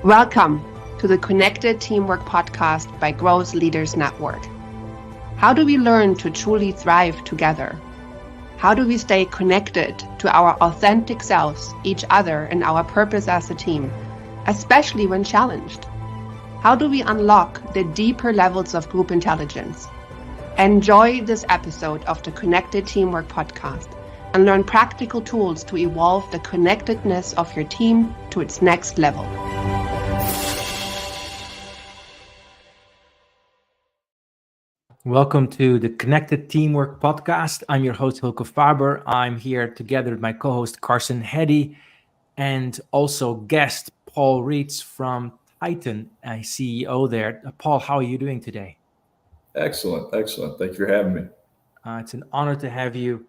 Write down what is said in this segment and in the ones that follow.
Welcome to the Connected Teamwork Podcast by Growth Leaders Network. How do we learn to truly thrive together? How do we stay connected to our authentic selves, each other, and our purpose as a team, especially when challenged? How do we unlock the deeper levels of group intelligence? Enjoy this episode of the Connected Teamwork Podcast and learn practical tools to evolve the connectedness of your team to its next level. Welcome to the Connected Teamwork Podcast. I'm your host, Hylke Faber. I'm here together with my co-host, Carson, Heady, and also guest Paul Reitz from Titan, a CEO there. Paul, how are you doing today? Excellent. Thank you for having me. It's an honor to have you.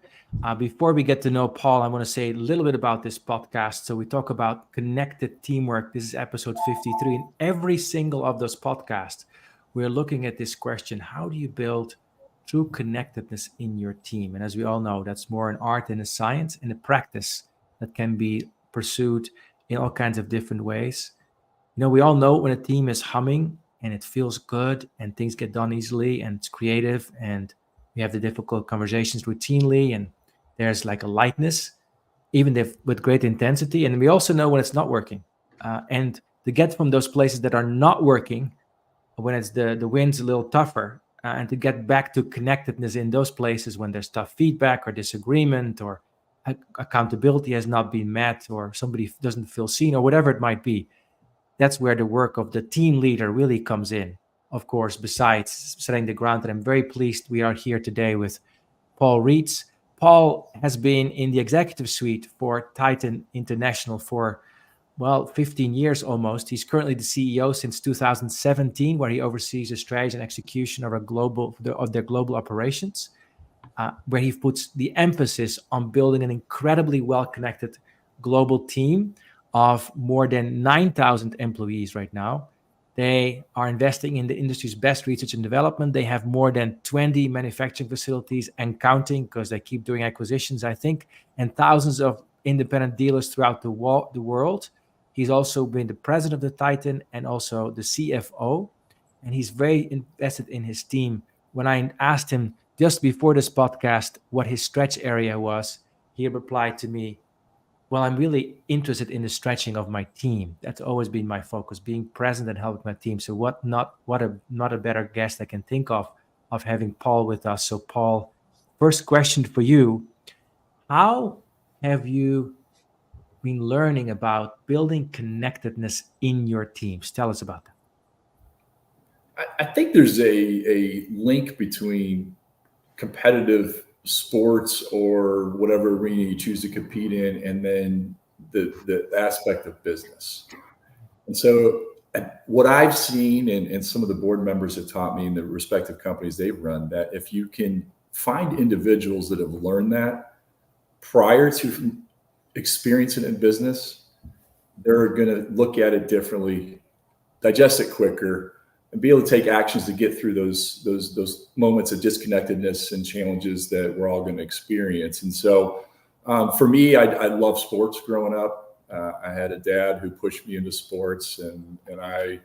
Before we get to know Paul, I want to say a little bit about this podcast. So we talk about connected teamwork. This is episode 53. In every single of those podcasts, we're looking at this question: how do you build true connectedness in your team? And as we all know, that's more an art than a science and a practice that can be pursued in all kinds of different ways. You know, we all know when a team is humming and it feels good and things get done easily and it's creative and we have the difficult conversations routinely and there's like a lightness, even if with great intensity. And we also know when it's not working. And to get from those places that are not working, when it's the wind's a little tougher, and to get back to connectedness in those places when there's tough feedback or disagreement or accountability has not been met or somebody doesn't feel seen or whatever it might be, that's where the work of the team leader really comes in. Of course, besides setting the ground, and I'm very pleased we are here today with Paul Reitz. Paul has been in the executive suite for Titan International for 15 years almost. He's currently the CEO since 2017, where he oversees the strategy and execution of their global operations, where he puts the emphasis on building an incredibly well-connected global team of more than 9,000 employees right now. They are investing in the industry's best research and development. They have more than 20 manufacturing facilities and counting, because they keep doing acquisitions, I think, and thousands of independent dealers throughout the world. He's also been the president of the Titan and also the CFO, and he's very invested in his team. When I asked him just before this podcast what his stretch area was, he replied to me, well, I'm really interested in the stretching of my team. That's always been my focus, being present and helping my team. So not a better guest I can think of having Paul with us. So Paul, first question for you: how have you been learning about building connectedness in your teams? Tell us about that. I think there's a link between competitive sports or whatever arena you choose to compete in, and then the aspect of business. And so what I've seen, and some of the board members have taught me in the respective companies they've run, that if you can find individuals that have learned that prior to experiencing it in business, they're going to look at it differently, digest it quicker, and be able to take actions to get through those moments of disconnectedness and challenges that we're all going to experience. And so for me, I love sports growing up. I had a dad who pushed me into sports, and I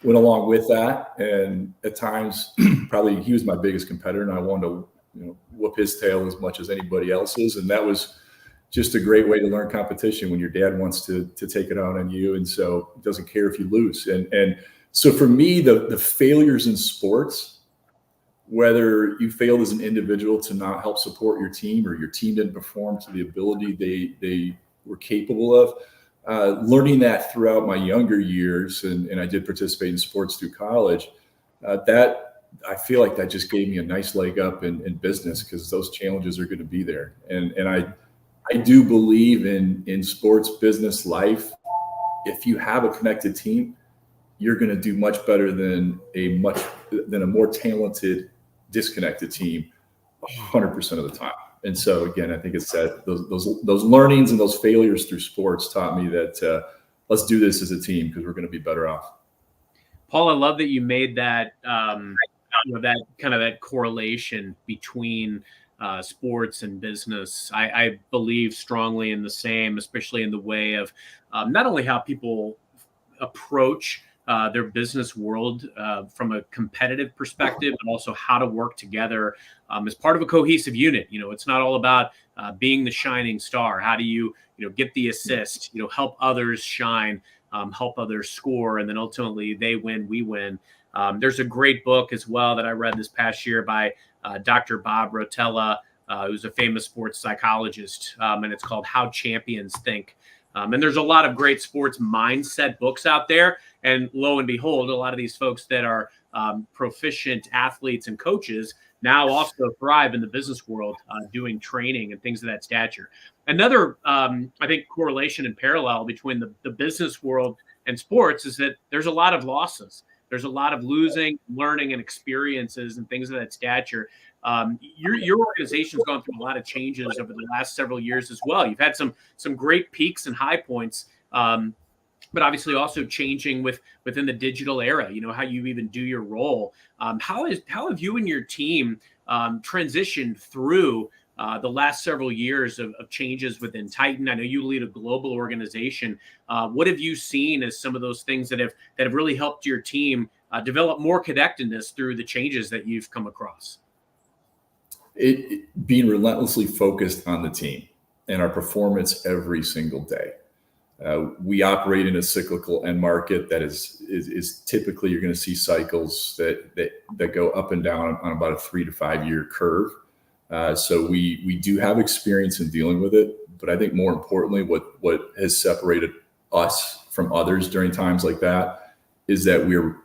went along with that. And at times, probably he was my biggest competitor, and I wanted to whoop his tail as much as anybody else's. And that was just a great way to learn competition when your dad wants to take it out on you. And so he doesn't care if you lose. And so for me, the failures in sports, whether you failed as an individual to not help support your team, or your team didn't perform to the ability they were capable of, learning that throughout my younger years, and I did participate in sports through college, that I feel like that just gave me a nice leg up in business, because those challenges are going to be there. And I do believe in sports business life. If you have a connected team, you're going to do much better than a more talented, disconnected team 100% of the time. And so again, I think it's that those learnings and those failures through sports taught me that let's do this as a team, because we're going to be better off. Paul, I love that you made that that kind of that correlation between sports and business. I believe strongly in the same, especially in the way of not only how people approach their business world from a competitive perspective, and also how to work together as part of a cohesive unit. It's not all about being the shining star. How do you get the assist, help others shine, help others score, and then ultimately they win, we win. There's a great book as well that I read this past year by Dr. Bob Rotella, who's a famous sports psychologist, and it's called How Champions Think. And there's a lot of great sports mindset books out there. And lo and behold, a lot of these folks that are proficient athletes and coaches now also thrive in the business world, doing training and things of that stature. Another, I think, correlation and parallel between the business world and sports is that there's a lot of losses. There's a lot of losing, learning, and experiences and things of that stature. Your organization's gone through a lot of changes over the last several years as well. You've had some great peaks and high points, but obviously also changing within the digital era. How you even do your role. How have you and your team transitioned through the last several years of changes within Titan? I know you lead a global organization. What have you seen as some of those things that have really helped your team develop more connectedness through the changes that you've come across? Being relentlessly focused on the team and our performance every single day. We operate in a cyclical end market that is typically, you're going to see cycles that go up and down on about a 3 to 5 year curve. So we do have experience in dealing with it, but I think more importantly, what has separated us from others during times like that is that we're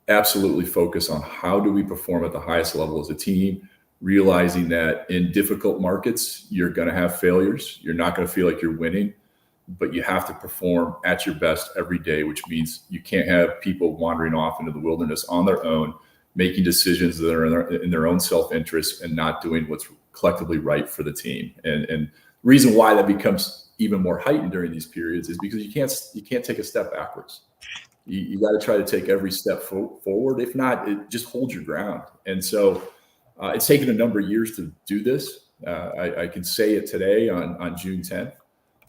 absolutely focused on how do we perform at the highest level as a team, realizing that in difficult markets, you're going to have failures. You're not going to feel like you're winning, but you have to perform at your best every day, which means you can't have people wandering off into the wilderness on their own, making decisions that are in their own self-interest and not doing what's collectively right for the team. And the reason why that becomes even more heightened during these periods is because you can't take a step backwards. You got to try to take every step forward. If not, just hold your ground. And so it's taken a number of years to do this. I can say it today on June 10th,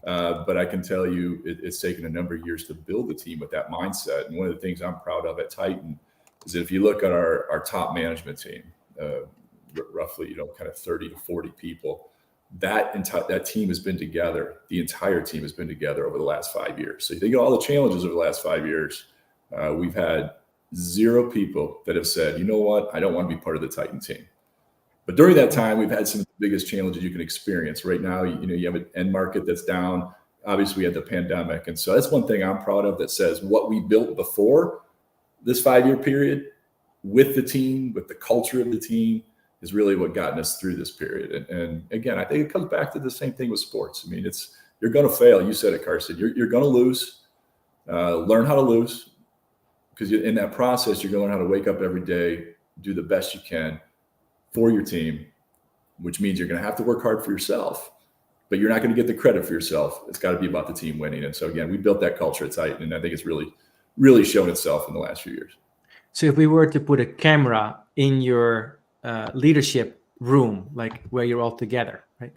but I can tell you it's taken a number of years to build the team with that mindset. And one of the things I'm proud of at Titan is that if you look at our top management team, roughly, kind of 30 to 40 people, that team has been together. The entire team has been together over the last 5 years. So you think of all the challenges over the last 5 years, we've had 0 people that have said, you know what, I don't want to be part of the Titan team. But during that time, we've had some of the biggest challenges you can experience. Right now, you have an end market that's down. Obviously, we had the pandemic. And so that's one thing I'm proud of that says what we built before this 5 year period with the team, with the culture of the team, is really what gotten us through this period. And again, I think it comes back to the same thing with sports. I mean, you're going to fail. You said it, Carson. You're going to lose. Learn how to lose, because in that process, you're going to learn how to wake up every day, do the best you can for your team, which means you're going to have to work hard for yourself, but you're not going to get the credit for yourself. It's got to be about the team winning. And so again, we built that culture at Titan, and I think it's really, really shown itself in the last few years. So if we were to put a camera in your leadership room, like where you're all together, right?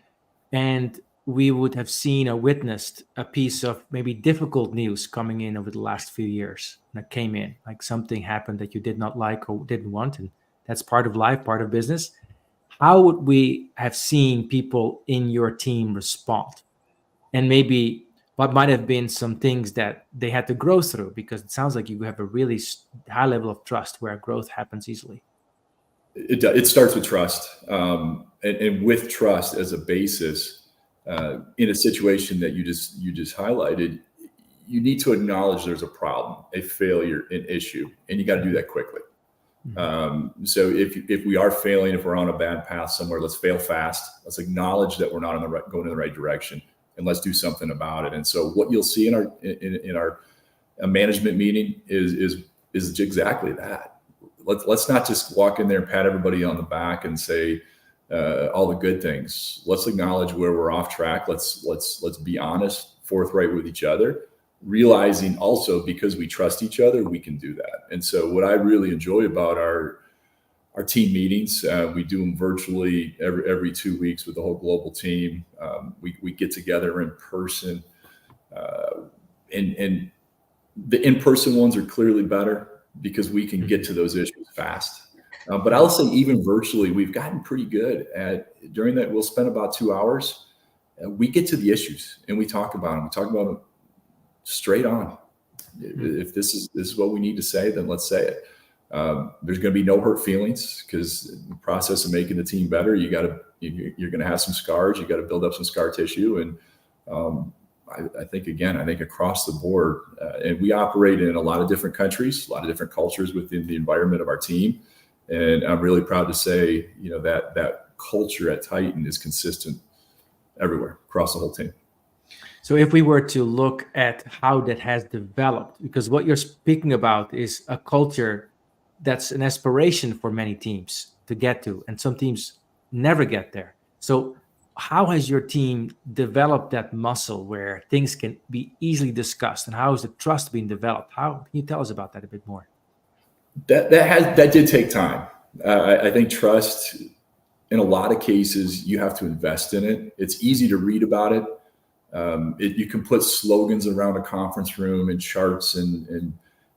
And we would have seen or witnessed a piece of maybe difficult news coming in over the last few years that came in, like something happened that you did not like or didn't want. And that's part of life, part of business. How would we have seen people in your team respond? And maybe what might have been some things that they had to grow through, because it sounds like you have a really high level of trust where growth happens easily. It starts with trust, and with trust as a basis, in a situation that you just highlighted, you need to acknowledge there's a problem, a failure, an issue, and you got to do that quickly. Mm-hmm. So if we are failing, if we're on a bad path somewhere, let's fail fast. Let's acknowledge that we're not going in the right direction, and let's do something about it. And so what you'll see in our management meeting is exactly that. Let's not just walk in there and pat everybody on the back and say all the good things. Let's acknowledge where we're off track. Let's be honest, forthright with each other, realizing also because we trust each other, we can do that. And so what I really enjoy about our team meetings, we do them virtually every 2 weeks with the whole global team. We get together in person, and The in-person ones are clearly better because we can get to those issues fast. But I'll say even virtually, we've gotten pretty good at, during that, we'll spend about 2 hours. We get to the issues and we talk about them. We talk about them straight on. If this is what we need to say, then let's say it. There's going to be no hurt feelings, because in the process of making the team better, you're going to have some scars. You got to build up some scar tissue. And I think across the board, and we operate in a lot of different countries, a lot of different cultures within the environment of our team. And I'm really proud to say, that culture at Titan is consistent everywhere across the whole team. So if we were to look at how that has developed, because what you're speaking about is a culture that's an aspiration for many teams to get to, and some teams never get there. So how has your team developed that muscle where things can be easily discussed, and how is the trust being developed? How can you tell us about that a bit more? That did take time. I think trust, in a lot of cases, you have to invest in it. It's easy to read about it. You can put slogans around a conference room and charts, and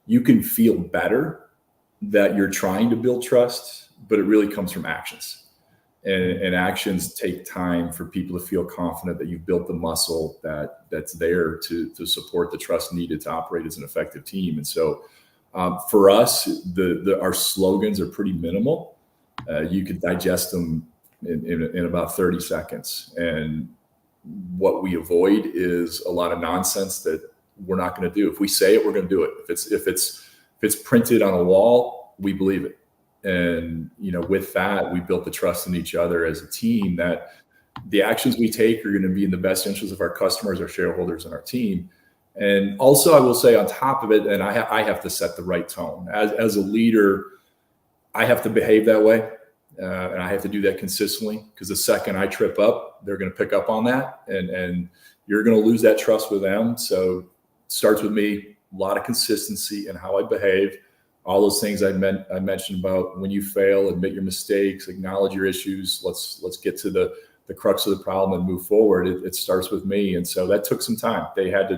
you can feel better that you're trying to build trust, but it really comes from actions. And actions take time for people to feel confident that you've built the muscle that's there to support the trust needed to operate as an effective team. And so for us, our slogans are pretty minimal. You can digest them in about 30 seconds. And what we avoid is a lot of nonsense that we're not going to do. If we say it, we're going to do it. If it's printed on a wall, we believe it. And, with that, we built the trust in each other as a team that the actions we take are going to be in the best interest of our customers, our shareholders, and our team. And also, I will say on top of it, and I have to set the right tone. As a leader, I have to behave that way. And I have to do that consistently, because the second I trip up, they're going to pick up on that, and you're going to lose that trust with them. So it starts with me, a lot of consistency in how I behave. All those things I mentioned about when you fail, admit your mistakes, acknowledge your issues. Let's get to the crux of the problem and move forward. It starts with me. And so that took some time. They had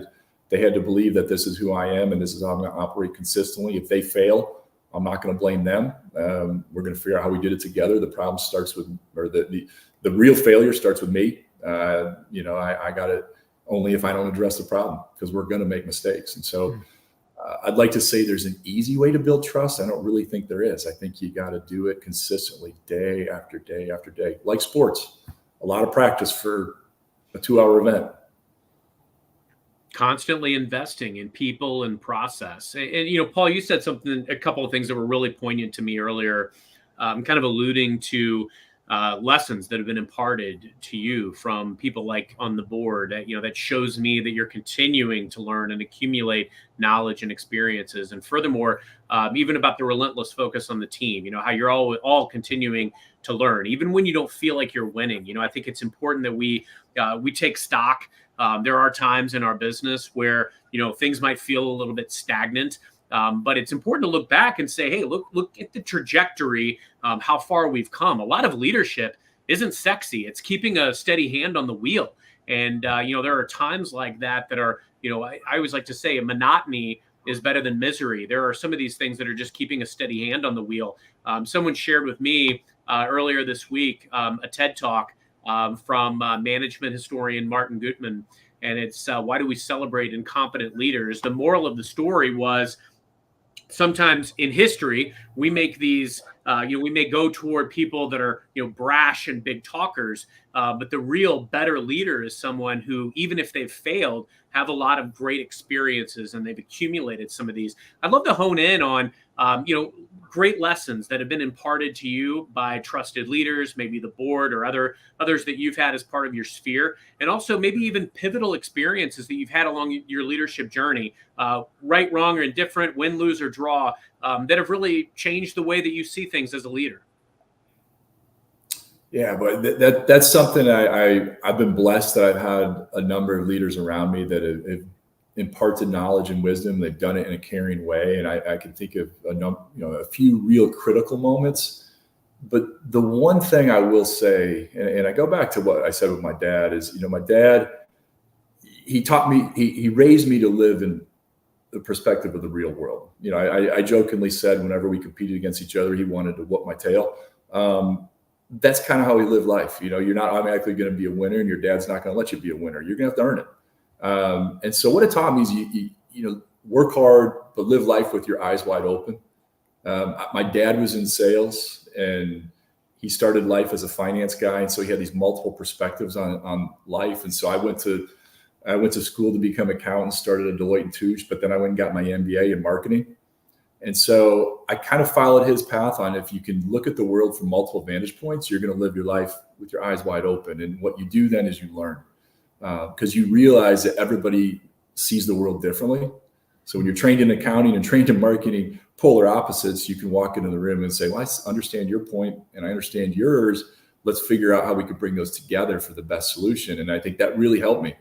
to believe that this is who I am and this is how I'm going to operate consistently. If they fail, I'm not going to blame them. We're going to figure out how we did it together. The problem starts with, or the real failure starts with me. I got it only if I don't address the problem, because we're going to make mistakes. And so I'd like to say there's an easy way to build trust. I don't really think there is. I think you got to do it consistently, day after day after day. Like sports, a lot of practice for a 2-hour event. Constantly investing in people and process. And Paul, you said a couple of things that were really poignant to me earlier, kind of alluding to lessons that have been imparted to you from people like on the board. That shows me that you're continuing to learn and accumulate knowledge and experiences. And furthermore, even about the relentless focus on the team, how you're all continuing to learn, even when you don't feel like you're winning. I think it's important that we take stock. There are times in our business where, things might feel a little bit stagnant, but it's important to look back and say, hey, look at the trajectory, how far we've come. A lot of leadership isn't sexy. It's keeping a steady hand on the wheel. And, there are times like that are, I always like to say, a monotony is better than misery. There are some of these things that are just keeping a steady hand on the wheel. Someone shared with me earlier this week a TED Talk from management historian Martin Gutman, and it's why do we celebrate incompetent leaders? The moral of the story was, sometimes in history we make these we may go toward people that are brash and big talkers, but the real better leader is someone who, even if they've failed, have a lot of great experiences and they've accumulated some of these. I'd love to hone in on great lessons that have been imparted to you by trusted leaders, maybe the board or others that you've had as part of your sphere, and also maybe even pivotal experiences that you've had along your leadership journey, right, wrong, or indifferent, win, lose, or draw, that have really changed the way that you see things as a leader. Yeah, but that's something I've been blessed that I've had a number of leaders around me that have imparted knowledge and wisdom. They've done it in a caring way, and I can think of a few real critical moments. But the one thing I will say, and I go back to what I said with my dad, is my dad, he taught me, he raised me to live in the perspective of the real world. You know, I jokingly said whenever we competed against each other, he wanted to whoop my tail. That's kind of how we live life. You know, you're not automatically going to be a winner, and your dad's not going to let you be a winner. You're going to have to earn it. And so what it taught me is you know, work hard, but live life with your eyes wide open. My dad was in sales, and he started life as a finance guy. And so he had these multiple perspectives on life. And so I went to school to become an accountant, started at Deloitte & Touche, but then I went and got my MBA in marketing. And so I kind of followed his path on, if you can look at the world from multiple vantage points, you're going to live your life with your eyes wide open. And what you do then is you learn, because you realize that everybody sees the world differently. So when you're trained in accounting and trained in marketing, polar opposites, you can walk into the room and say, well, I understand your point and I understand yours. Let's figure out how we can bring those together for the best solution. And I think that really helped me.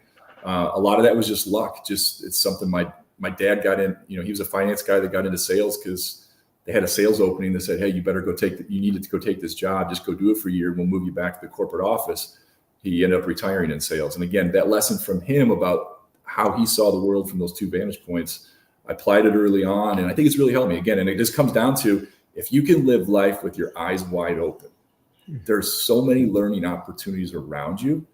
A lot of that was just luck. It's something my dad got in. You know, he was a finance guy that got into sales because they had a sales opening that said, hey, you better you needed to go take this job. Just go do it for a year. We'll move you back to the corporate office. He ended up retiring in sales. And again, that lesson from him about how he saw the world from those two vantage points, I applied it early on. And I think it's really helped me again. And it just comes down to, if you can live life with your eyes wide open, there's so many learning opportunities around you,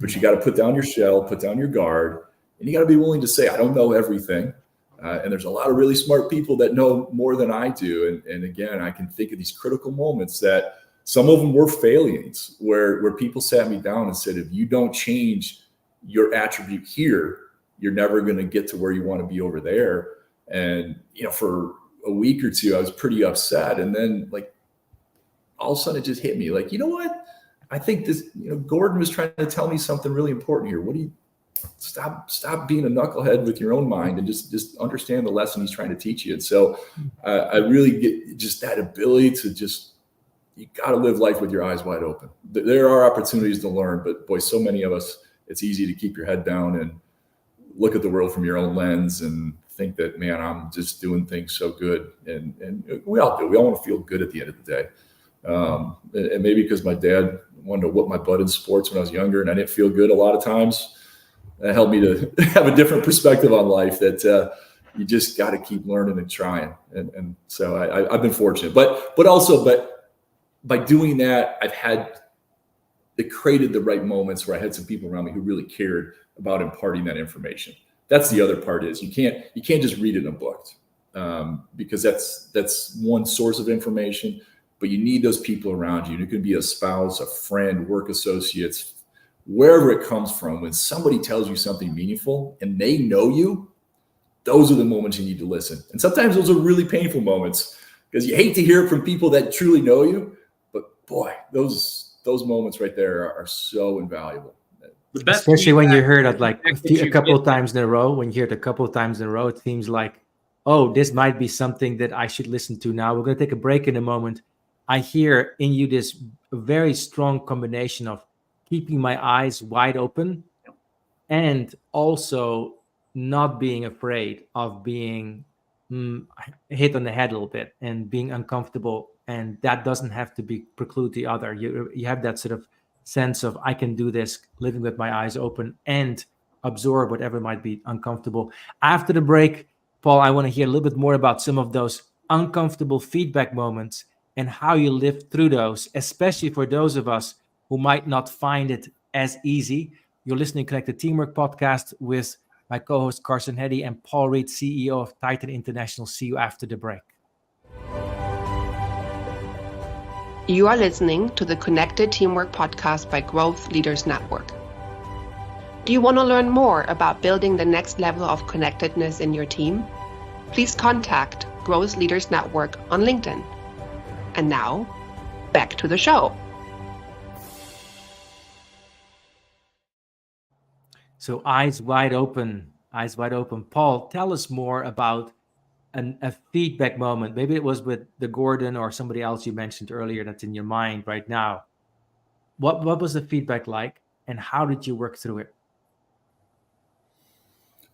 but you got to put down your shell, put down your guard, and you got to be willing to say, I don't know everything. And there's a lot of really smart people that know more than I do. And again, I can think of these critical moments that some of them were failings where people sat me down and said, if you don't change your attribute here, you're never going to get to where you want to be over there. And, you know, for a week or two, I was pretty upset. And then like, all of a sudden it just hit me like, you know what? I think this, you know, Gordon was trying to tell me something really important here. What do you stop being a knucklehead with your own mind and just understand the lesson he's trying to teach you. And so I really get just that ability to you got to live life with your eyes wide open. There are opportunities to learn, but boy, so many of us, it's easy to keep your head down and look at the world from your own lens and think that, man, I'm just doing things so good. And we all do. We all want to feel good at the end of the day. And maybe because my dad wanted to whoop my butt in sports when I was younger and I didn't feel good a lot of times, that helped me to have a different perspective on life, that you just got to keep learning and trying. And so I've been fortunate, but by doing that, it created the right moments where I had some people around me who really cared about imparting that information. That's the other part, is you can't just read it in a book, because that's one source of information, but you need those people around you. And it could be a spouse, a friend, work associates, wherever it comes from. When somebody tells you something meaningful and they know you, those are the moments you need to listen. And sometimes those are really painful moments because you hate to hear it from people that truly know you. But boy, those moments right there are so invaluable. Especially when you heard it like a couple of times in a row. When you hear it a couple of times in a row, it seems like, oh, this might be something that I should listen to now. We're going to take a break in a moment. I hear in you this very strong combination of keeping my eyes wide open and also not being afraid of being hit on the head a little bit and being uncomfortable. And that doesn't have to preclude the other. You have that sort of sense of, I can do this, living with my eyes open and absorb whatever might be uncomfortable. After the break, Paul, I want to hear a little bit more about some of those uncomfortable feedback moments and how you lived through those, especially for those of us who might not find it as easy. You're listening to Connected Teamwork Podcast with my co-host Carson Heady and Paul Reitz, CEO of Titan International. See you after the break. You are listening to the Connected Teamwork Podcast by Growth Leaders Network. Do you want to learn more about building the next level of connectedness in your team? Please contact Growth Leaders Network on LinkedIn. And now, back to the show. So eyes wide open. Paul, tell us more about a feedback moment. Maybe it was with the Gordon or somebody else you mentioned earlier that's in your mind right now. What was the feedback like and how did you work through it?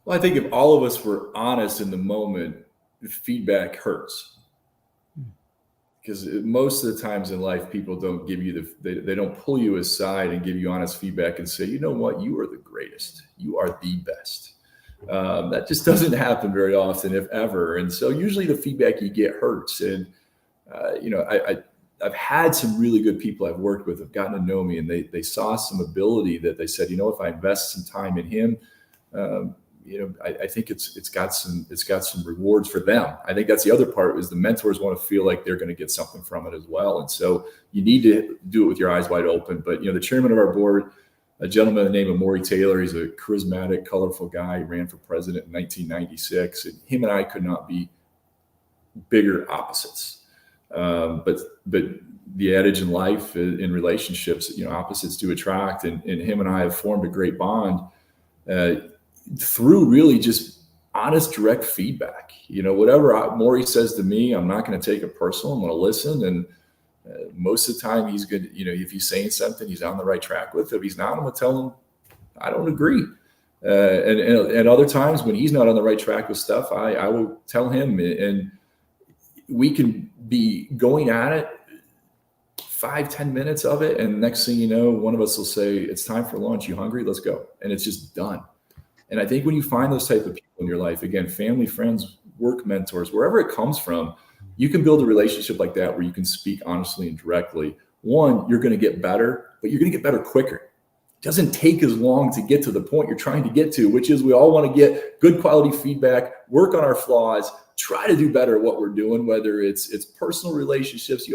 Well, I think if all of us were honest in the moment, feedback hurts. Because most of the times in life, people don't give you they don't pull you aside and give you honest feedback and say, you know what, you are the greatest. You are the best. That just doesn't happen very often, if ever. And so usually the feedback you get hurts. And, I've had some really good people I've worked with have gotten to know me, and they saw some ability that they said, if I invest some time in him, I think it's got some rewards for them. I think that's the other part, is the mentors want to feel like they're going to get something from it as well. And so you need to do it with your eyes wide open. But, the chairman of our board, a gentleman by the name of Maury Taylor, he's a charismatic, colorful guy. He ran for president in 1996, and him and I could not be bigger opposites. But the adage in life, in relationships, opposites do attract, and him and I have formed a great bond through really just honest, direct feedback. Whatever Maury says to me, I'm not going to take it personal. I'm going to listen, and most of the time he's good. If he's saying something, he's on the right track with it. If he's not, I'm going to tell him I don't agree. And other times when he's not on the right track with stuff, I will tell him, and we can be going at it 5-10 minutes of it, and next thing you know, one of us will say, it's time for lunch. You hungry? Let's go. And it's just done. And I think when you find those type of people in your life, again, family, friends, work mentors, wherever it comes from, you can build a relationship like that where you can speak honestly and directly. One, you're going to get better, but you're going to get better quicker. It doesn't take as long to get to the point you're trying to get to, which is we all want to get good quality feedback, work on our flaws, try to do better at what we're doing, whether it's personal relationships,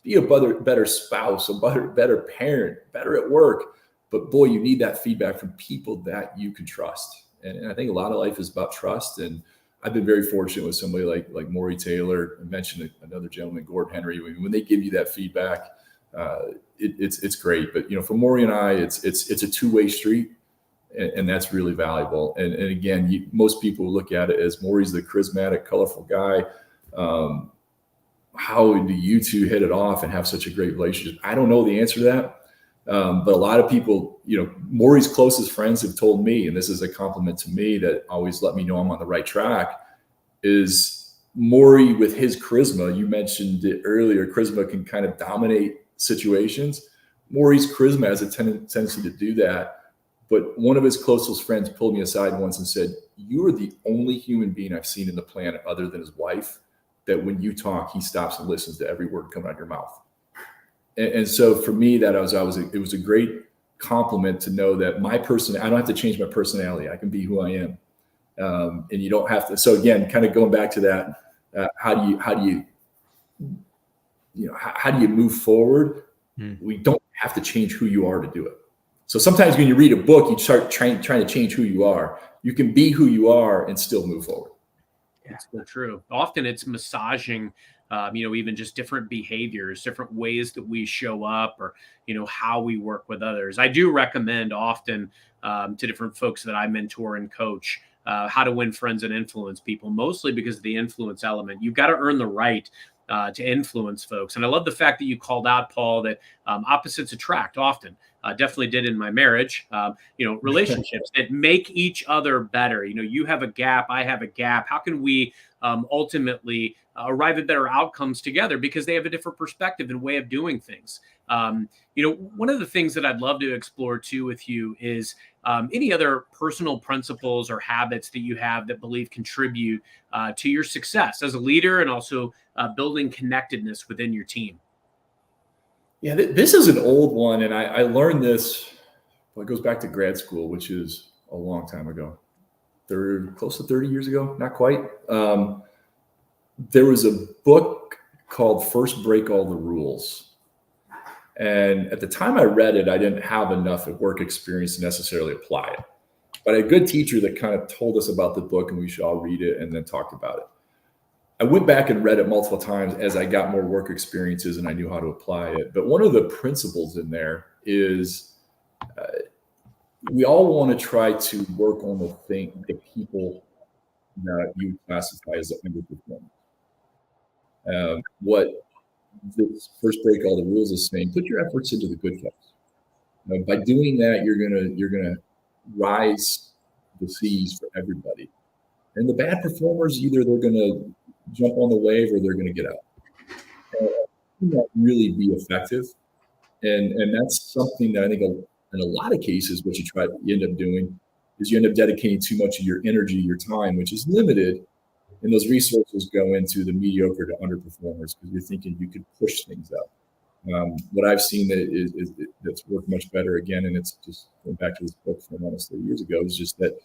be a better spouse, a better parent, better at work. But boy, you need that feedback from people that you can trust. And I think a lot of life is about trust. And I've been very fortunate with somebody like Maury Taylor. I mentioned another gentleman, Gordon Henry. When they give you that feedback, it's great. But for Maury and I, it's a two-way street. And that's really valuable. And again, most people look at it as Maury's the charismatic, colorful guy. How do you two hit it off and have such a great relationship? I don't know the answer to that. But a lot of people, Maury's closest friends have told me, and this is a compliment to me that always let me know I'm on the right track, is Maury with his charisma. You mentioned it earlier, charisma can kind of dominate situations. Maury's charisma has a tendency to do that. But one of his closest friends pulled me aside once and said, you are the only human being I've seen in the planet other than his wife that when you talk, he stops and listens to every word coming out of your mouth. And so for me, it was a great compliment to know that I don't have to change my personality. I can be who I am. And you don't have to. So again, kind of going back to that, how do you move forward? We don't have to change who you are to do it. So sometimes when you read a book, you start trying to change who you are. You can be who you are and still move forward. Yeah, so true. Often it's massaging, even just different behaviors, different ways that we show up, or, how we work with others. I do recommend often to different folks that I mentor and coach how to win friends and influence people, mostly because of the influence element. You've got to earn the right to influence folks. And I love the fact that you called out, Paul, that opposites attract often. Definitely did in my marriage, relationships that make each other better. You have a gap, I have a gap. How can we ultimately arrive at better outcomes together because they have a different perspective and way of doing things? One of the things that I'd love to explore too with you is any other personal principles or habits that you have that believe contribute to your success as a leader and also building connectedness within your team. Yeah, this is an old one, and I learned this. Well, it goes back to grad school, which is a long time ago. They're close to 30 years ago, not quite. There was a book called First Break All the Rules. And at the time I read it, I didn't have enough work experience to necessarily apply it. But I had a good teacher that kind of told us about the book, and we should all read it, and then talked about it. I went back and read it multiple times as I got more work experiences and I knew how to apply it. But one of the principles in there is we all want to try to work on the people that you classify as underperformers. What this First Break All the Rules is saying, put your efforts into the good folks. By doing that, you're gonna rise the seas for everybody. And the bad performers, either they're gonna jump on the wave or they're gonna get out. Not really be effective, and that's something that I think in a lot of cases what you end up doing is you end up dedicating too much of your energy, your time, which is limited, and those resources go into the mediocre to underperformers because you're thinking you could push things up. What I've seen that's worked much better again, and it's just going back to this book from almost 30 years ago, is just that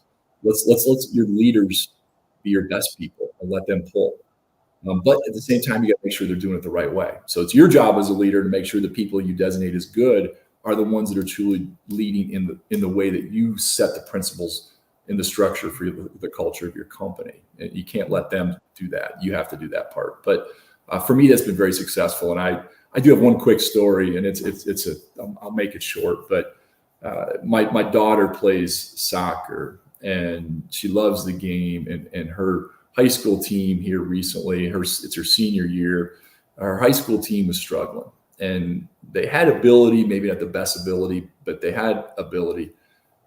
let's your leaders be your best people and let them pull. But at the same time, you got to make sure they're doing it the right way. So it's your job as a leader to make sure the people you designate as good are the ones that are truly leading in the way that you set the principles in the structure for the culture of your company. And you can't let them do that. You have to do that part. But for me, that's been very successful. And I do have one quick story, and I'll make it short. But my daughter plays soccer, and she loves the game. And her high school team here recently, it's her senior year. Our high school team was struggling, and they had ability, maybe not the best ability, but they had ability.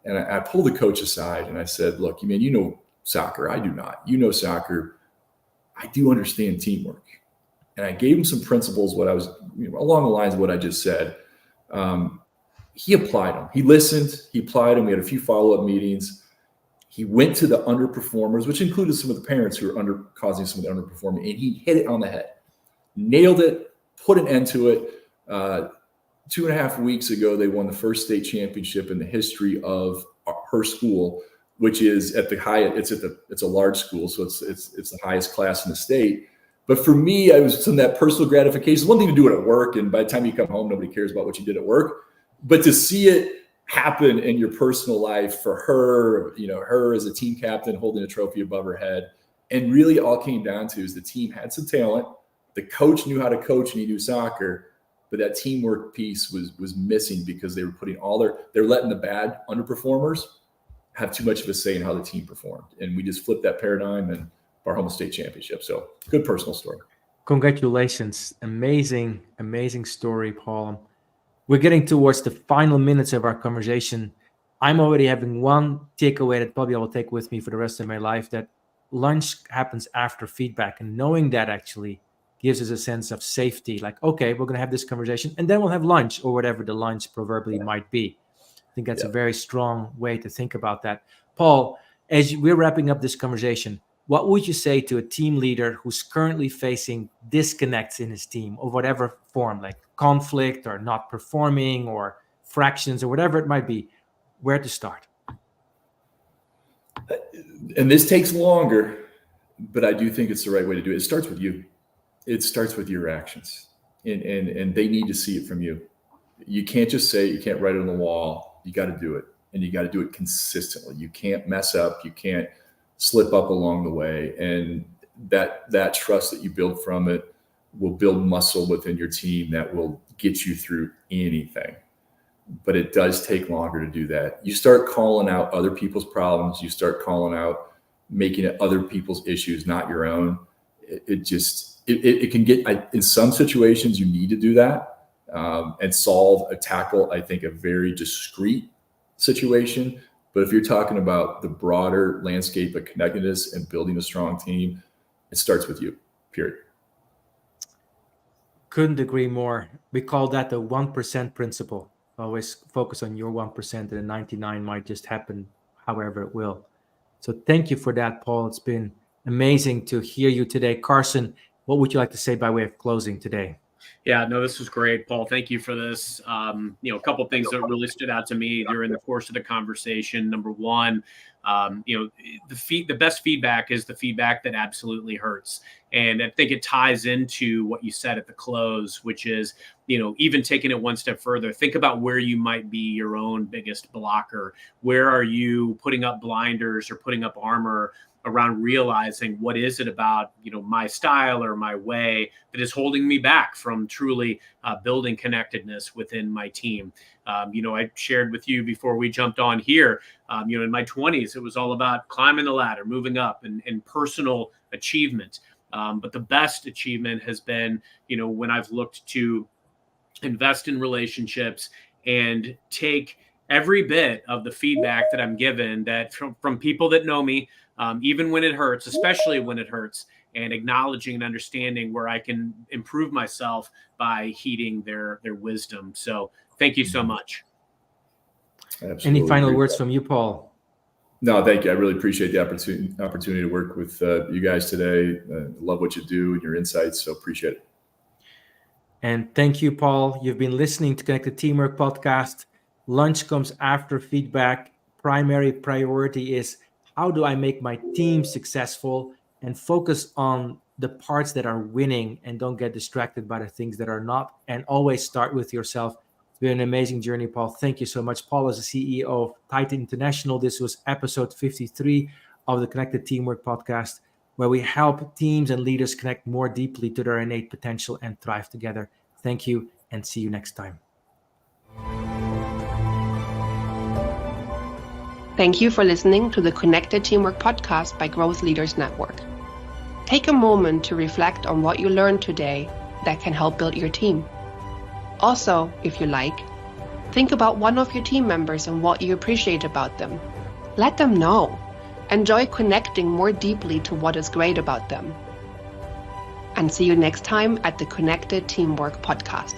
And I pulled the coach aside and I said, look, you know soccer. I do not. You know soccer. I do understand teamwork. And I gave him some principles, what I was along the lines of what I just said. He applied them. He listened. He applied them. We had a few follow-up meetings. He went to the underperformers, which included some of the parents who were causing some of the underperforming, and he hit it on the head, nailed it, put an end to it. 2.5 weeks ago, they won the first state championship in the history of her school, which is at the highest. It's a large school, so it's the highest class in the state. But for me, I was some of that personal gratification. It's one thing to do it at work, and by the time you come home, nobody cares about what you did at work. But to see it happen in your personal life for her, her as a team captain holding a trophy above her head, and really all came down to is the team had some talent. The coach knew how to coach and he knew soccer, but that teamwork piece was missing because they were putting they're letting the bad underperformers have too much of a say in how the team performed. And we just flipped that paradigm and our home state championship. So good personal story. Congratulations. Amazing, amazing story, Paul. We're getting towards the final minutes of our conversation. I'm already having one takeaway that probably I will take with me for the rest of my life, that lunch happens after feedback. And knowing that actually gives us a sense of safety. Like, okay, we're going to have this conversation and then we'll have lunch, or whatever the lunch proverbially might be. I think that's a very strong way to think about that. Paul, as we're wrapping up this conversation, what would you say to a team leader who's currently facing disconnects in his team of whatever form, like conflict or not performing or fractions or whatever it might be? Where to start? And this takes longer, but I do think it's the right way to do it. It starts with you. It starts with your actions, and they need to see it from you. You can't just say it. You can't write it on the wall. You got to do it, and you got to do it consistently. You can't mess up. You can't slip up along the way. And that trust that you build from it will build muscle within your team that will get you through anything. But it does take longer to do that. You start calling out other people's problems. You start calling out, making it other people's issues, not your own. It can get, in some situations, you need to do that and tackle, I think, a very discrete situation. But if you're talking about the broader landscape of connectedness and building a strong team, it starts with you, period. Couldn't agree more. We call that the 1% principle. Always focus on your 1%, and the 99 might just happen however it will. So thank you for that, Paul. It's been amazing to hear you today. Carson, what would you like to say by way of closing today? Yeah, no, this was great, Paul. Thank you for this. A couple of things that really stood out to me during the course of the conversation. Number one, the best feedback is the feedback that absolutely hurts. And I think it ties into what you said at the close, which is, even taking it one step further, think about where you might be your own biggest blocker. Where are you putting up blinders or putting up armor around realizing what is it about, my style or my way that is holding me back from truly building connectedness within my team. I shared with you before we jumped on here, in my 20s, it was all about climbing the ladder, moving up and personal achievement. But the best achievement has been, when I've looked to invest in relationships and take every bit of the feedback that I'm given that from people that know me, even when it hurts, especially when it hurts, and acknowledging and understanding where I can improve myself by heeding their wisdom. So thank you so much. Absolutely. Any final words from you, Paul? No, thank you. I really appreciate the opportunity to work with you guys today. Love what you do and your insights, so appreciate it. And thank you, Paul. You've been listening to Connected Teamwork Podcast. Lunch comes after feedback. Primary priority is how do I make my team successful, and focus on the parts that are winning and don't get distracted by the things that are not, and always start with yourself. It's been an amazing journey, Paul. Thank you so much. Paul is the CEO of Titan International. This was episode 53 of the Connected Teamwork Podcast, where we help teams and leaders connect more deeply to their innate potential and thrive together. Thank you, and see you next time. Thank you for listening to the Connected Teamwork Podcast by Growth Leaders Network. Take a moment to reflect on what you learned today that can help build your team. Also, if you like, think about one of your team members and what you appreciate about them. Let them know. Enjoy connecting more deeply to what is great about them. And see you next time at the Connected Teamwork Podcast.